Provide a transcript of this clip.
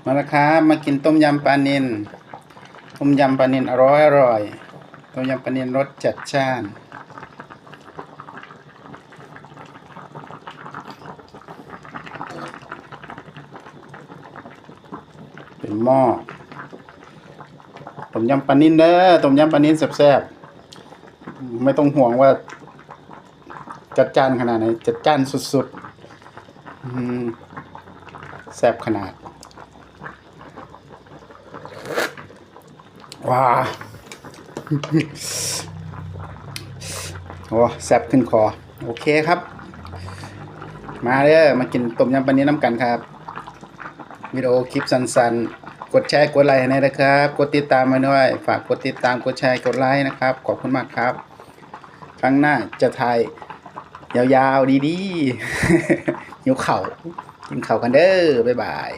มาแล้วครับมากินต้มยำปลานิลต้มยำปลานิลอร่อยต้มยำปลานิลรสจัดจ้านเป็นหม้อต้มยำปลานิลเด้อต้มยำปลานิลแซ่บๆไม่ต้องห่วงว่าจัดจ้านขนาดไหนจัดจ้านสุดๆแซ่บขนาดว้าโอ้แซ่บขึ้นคอโอเคครับมาเด้อมากินต้มยำปลานิลน้ำกันครับวิดีโอคลิปสั้นๆกดแชร์กดไลค์ให้นะครับกดติดตามมาด้วยฝากกดติดตามกดแชร์กดไลค์นะครับขอบคุณมากครับครั้งหน้าจะถ่ายยาวๆดีๆหิวเข่ากินเข่ากันเด้อบ๊ายบาย